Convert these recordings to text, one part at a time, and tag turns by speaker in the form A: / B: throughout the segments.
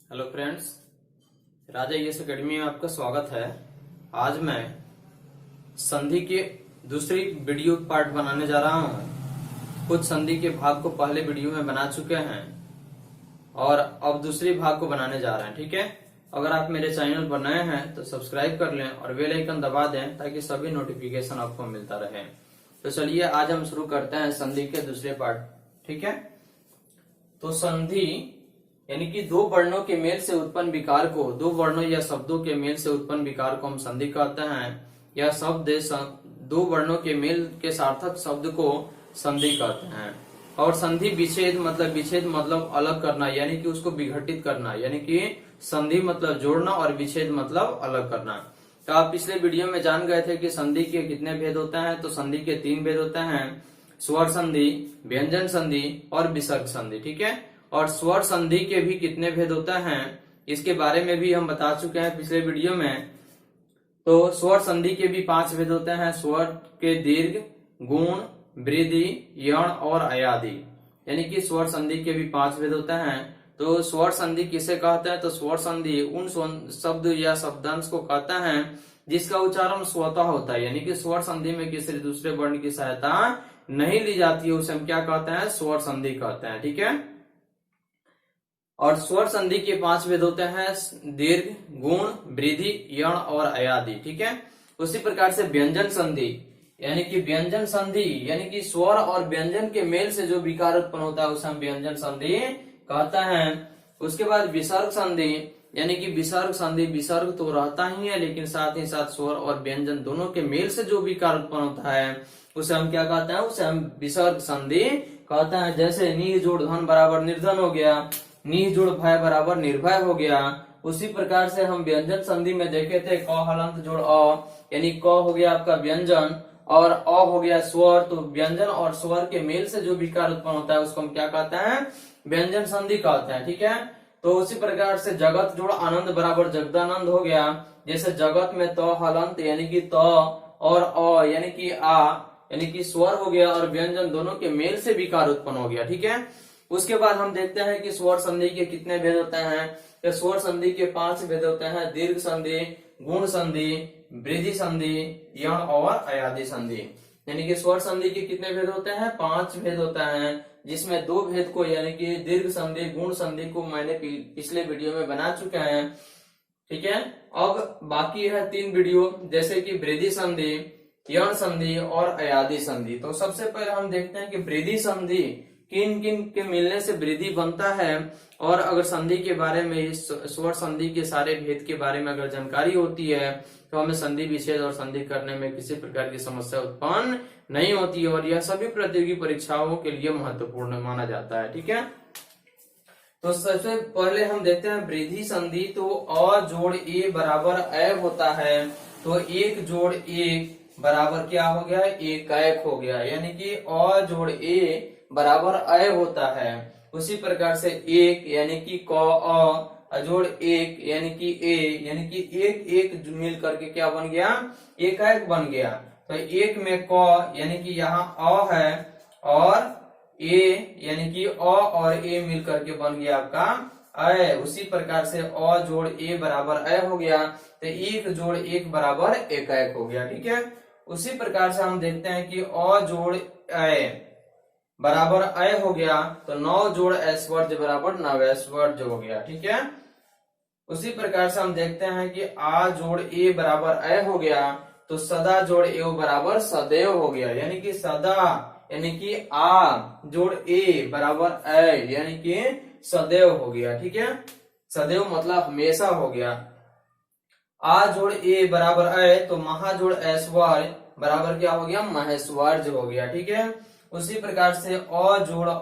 A: Hello friends, राजा yes academy में आपका स्वागत है। आज मैं संधि के दूसरी वीडियो पार्ट बनाने जा रहा हूं। कुछ संधि के भाग को पहले वीडियो में बना चुके हैं और अब दूसरी भाग को बनाने जा रहे हैं। ठीक है, अगर आप मेरे चैनल पर नए हैं तो सब्सक्राइब कर लें और बेल आइकन दबा दें ताकि सभी नोटिफिकेशन आपको मिलता रहे। तो चलिए आज हम शुरू करते हैं संधि के दूसरे पार्ट। ठीक है, तो संधि यानी कि दो वर्णों के मेल से उत्पन्न विकार को, दो वर्णों या शब्दों के मेल से उत्पन्न विकार को हम संधि कहते हैं। या शब्द दो वर्णों के मेल के सार्थक शब्द को संधि कहते हैं। और संधि विच्छेद मतलब अलग करना, यानी कि उसको विघटित करना, यानी कि संधि मतलब जोड़ना और विच्छेद मतलब अलग करना। तो आप पिछले वीडियो में जान गए थे कि संधि के कितने भेद होते हैं। तो संधि के 3 भेद होते हैं, स्वर संधि, व्यंजन संधि और विसर्ग संधि। ठीक है, और स्वर संधि के भी कितने भेद होते हैं इसके बारे में भी हम बता चुके हैं पिछले वीडियो में। तो स्वर संधि के भी 5 भेद होते हैं, स्वर के दीर्घ, गुण, वृद्धि, यण और अयादि। यानी कि स्वर संधि के भी 5 भेद होते हैं। तो स्वर संधि किसे कहते हैं? तो स्वर संधि उन शब्द या शब्दांश को कहते हैं जिसका उच्चारण स्वतः होता है, यानी कि स्वर संधि में किसी दूसरे वर्ण की सहायता नहीं ली जाती है, उसे हम क्या कहते हैं? स्वर संधि कहते हैं। ठीक है, और स्वर संधि के 5 भेद होते हैं, दीर्घ, गुण, वृद्धि, यण और अयादि। ठीक है, उसी प्रकार से व्यंजन संधि यानी कि व्यंजन संधि यानी कि स्वर और व्यंजन के मेल से जो विकार उत्पन्न होता है उसे हम व्यंजन संधि कहते हैं। उसके बाद विसर्ग संधि यानी कि विसर्ग संधि, विसर्ग तो रहता ही है लेकिन साथ ही साथ स्वर और व्यंजन दोनों के मेल से जो विकार उत्पन्न होता है उसे हम क्या कहते हैं? उसे हम विसर्ग संधि कहते हैं। जैसे नी जोड़ धन बराबर निर्धन हो गया, नी जोड़ भय बराबर निर्भय हो गया। उसी प्रकार से हम व्यंजन संधि में देखे थे, क हलंत जोड़ अ, यानी क हो गया आपका व्यंजन और अ हो गया स्वर। तो व्यंजन और स्वर के मेल से जो विकार उत्पन्न होता है उसको हम क्या कहते हैं? व्यंजन संधि कहते हैं। ठीक है, तो उसी प्रकार से जगत जोड़ आनंद बराबर जगदानंद हो गया। जैसे जगत में त हलंत यानी कि त और अ यानी कि आ यानी कि स्वर हो गया और व्यंजन दोनों के मेल से विकार उत्पन्न हो गया। ठीक है, उसके बाद हम देखते हैं कि स्वर संधि के कितने भेद होते हैं। तो स्वर संधि के 5 भेद होते हैं, दीर्घ संधि, गुण संधि, वृद्धि संधि, यण और अयादि संधि। यानी कि स्वर संधि के कितने भेद होते हैं? 5 भेद होते हैं, जिसमें 2 भेद को यानी कि दीर्घ संधि, गुण संधि को मैंने पिछले वीडियो में बना चुके हैं। ठीक है, अब बाकी है 3 वीडियो, जैसे कि वृद्धि संधि, यण संधि और अयादि संधि। तो सबसे पहले हम देखते हैं कि वृद्धि संधि किन किन के मिलने से वृद्धि बनता है। और अगर संधि के बारे में, स्वर संधि के सारे भेद के बारे में अगर जानकारी होती है तो हमें संधि विच्छेद और संधि करने में किसी प्रकार की समस्या उत्पन्न नहीं होती है और यह सभी प्रतियोगी परीक्षाओं के लिए महत्वपूर्ण माना जाता है। ठीक है, तो सबसे पहले हम देखते हैं वृद्धि संधि। तो अ जोड़ ए बराबर अ होता है, तो 1 जोड़ 1 बराबर क्या हो गया? एक हो गया, यानी कि अ जोड़ ए बराबर अ होता है। उसी प्रकार से 1 यानी कि क अ जोड़ 1 यानी कि ए, यानी कि 1 1 मिल करके क्या बन गया? एक बन गया। तो 1 में क यानी कि यहाँ अ है और ए यानी कि अ और ए मिल करके बन गया आपका अ। उसी प्रकार से अ जोड़ ए बराबर अ हो गया, तो 1 जोड़ 1 बराबर एक हो गया। ठीक है, उसी प्रकार से हम देखते हैं कि अ जोड़ अ बराबर अ हो गया, तो 9 जोड़ ऐश्वर्ज बराबर नवैश्वर्ज हो गया। ठीक है, उसी प्रकार से हम देखते हैं कि आ जोड़ ए बराबर अ हो गया, तो सदा जोड़ ए बराबर सदैव हो गया। यानी कि सदा यानी कि आ जोड़ ए बराबर अ यानी कि सदैव हो गया। ठीक है, सदैव मतलब हमेशा हो गया। आ जोड़ ए बराबर अ, तो महा जोड़ ऐश्वर्य बराबर क्या हो गया? महेश्वर्ज हो गया। ठीक है, उसी प्रकार से अ जोड़ अ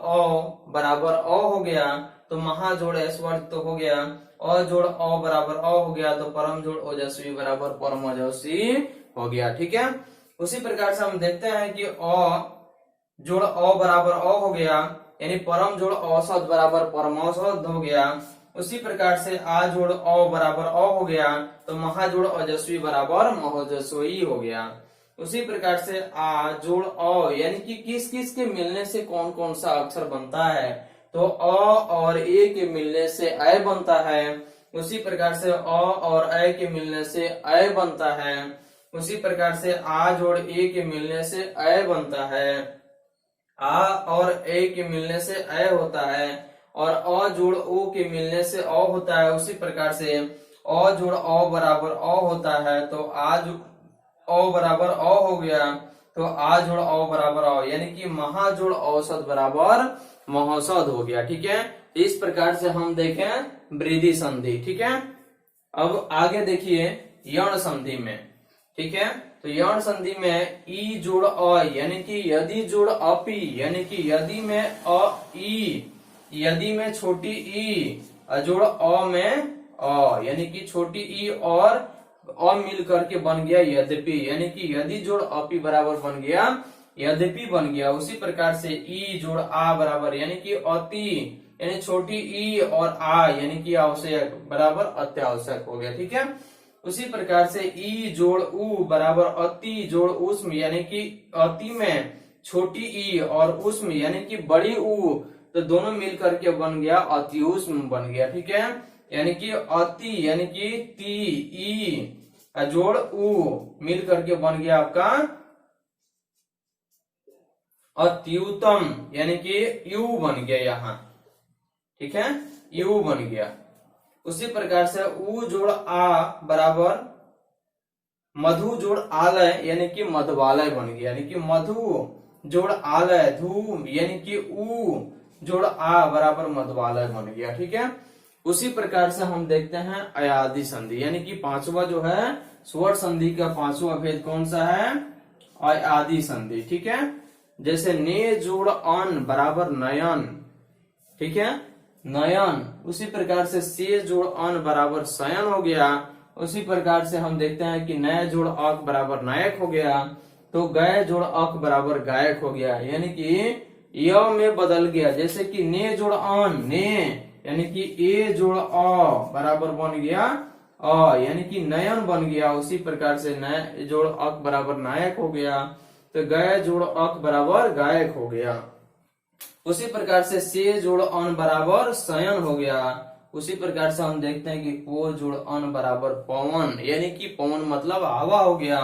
A: बराबर अ हो गया, तो महा जोड़ ऐश्वर्य तो हो गया। अ जोड़ अ बराबर अ हो गया, तो परम जोड़ ओजस्वी बराबर परम ओजस्वी हो गया। ठीक है, उसी प्रकार से हम देखते हैं कि अ जोड़ अ बराबर अ हो गया, यानी परम जोड़ औसत बराबर परम औसत हो गया। उसी प्रकार से आ जोड़ अ बराबर अ हो गया, तो महा जोड़ ओजस्वी बराबर महोजस्वी हो गया। उसी प्रकार से आ जोड़ अ यानी कि किस किस के मिलने से कौन कौन सा अक्षर बनता है। तो अ और ए के मिलने से अ बनता है। उसी प्रकार से अ और अ के मिलने से अ बनता है। उसी प्रकार से आ जोड़ ए के मिलने से अ बनता है। आ और ए के मिलने से अ होता है और अ जोड़ ओ के मिलने से अ होता है। उसी प्रकार से अ जोड़ अ बराबर अ होता है। तो आ जो अ बराबर अ हो गया, तो आ जोड़ अ बराबर अ, यानी कि महा जोड़ औसत बराबर महौसत हो गया। ठीक है, इस प्रकार से हम देखें वृद्धि संधि। ठीक है, अब आगे देखिए यण संधि में। ठीक है, तो यण संधि में ई जोड़ अ यानी कि यदि जोड़ अपी, यानी कि यदि में अ ई, यदि में छोटी ई जोड़ अ में अ, यानी कि छोटी ई और अ मिल करके बन गया यद्यपि, यानी कि यदि जोड़ अपी बराबर बन गया यद्यपि बन गया। उसी प्रकार से ई जोड़ आ बराबर यानी कि अति, यानी छोटी ई और आ यानी कि आवश्यक बराबर अत्यावश्यक हो गया। ठीक है, उसी प्रकार से ई जोड़ उ बराबर अति जोड़ उष्म, यानी कि अति में छोटी ई और उष्म यानी कि बड़ी उ, तो दोनों मिल करके बन गया अति उष्म बन गया। ठीक है, यानी कि अति यानी कि ती ई जोड़ उ मिल करके बन गया आपका अत्युतम, यानी कि यू बन गया यहाँ। ठीक है, यू बन गया। उसी प्रकार से उ जोड़ आ बराबर मधु जोड़ आलय यानी कि मधुवालय बन गया, यानी कि मधु जोड़ आलय धू यानी कि उ जोड़ आ बराबर मधुवालय बन गया। ठीक है, उसी प्रकार से हम देखते हैं अयादि संधि, यानी कि पांचवा जो है स्वर संधि का पांचवा भेद कौन सा है, अयादि संधि। ठीक है, जैसे ने जोड़ अन बराबर नयन। ठीक है, नयन। उसी प्रकार से जोड़ अन बराबर शयन हो गया। उसी प्रकार से हम देखते हैं कि नय जोड़ अक बराबर नायक हो गया, तो गय जोड़ अक बराबर गायक हो गया, यानी कि य में बदल गया। जैसे कि ने जोड़ अन ने, यानी कि ए जोड़ अ बराबर बन गया अ, यानी कि नयन बन गया। उसी प्रकार से नय जोड़ अक बराबर नायक हो गया, तो गय जोड़ अक बराबर गायक हो गया। उसी प्रकार से जोड़ अन बराबर शयन हो गया। उसी प्रकार से हम देखते हैं कि पो जोड़ अन बराबर पवन, यानी कि पवन मतलब हवा हो गया,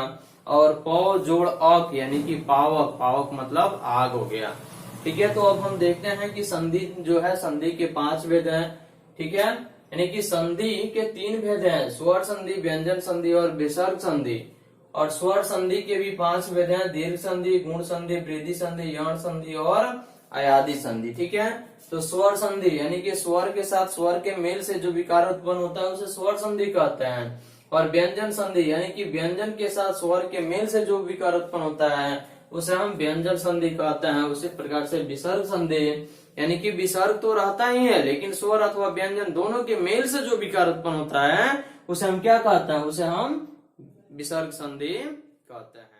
A: और पौ जोड़ अक यानी कि पावक, पावक मतलब आग हो गया। ठीक है, तो अब हम देखते हैं कि संधि जो है संधि के 5 भेद हैं। ठीक है, यानी कि संधि के 3 भेद हैं, स्वर संधि, व्यंजन संधि और विसर्ग संधि। और स्वर संधि के भी 5 भेद हैं, दीर्घ संधि, गुण संधि, वृद्धि संधि, यण संधि और अयादि संधि। ठीक है, तो स्वर संधि यानी कि स्वर के साथ स्वर के मेल से जो विकार उत्पन्न होता है उसे स्वर संधि कहते हैं। और व्यंजन संधि यानी कि व्यंजन के साथ स्वर के मेल से जो विकार उत्पन्न होता है उसे हम व्यंजन संधि कहते हैं। उसी प्रकार से विसर्ग संधि यानी कि विसर्ग तो रहता ही है, लेकिन स्वर अथवा व्यंजन दोनों के मेल से जो विकार उत्पन्न होता है उसे हम क्या कहते हैं, उसे हम विसर्ग संधि कहते हैं।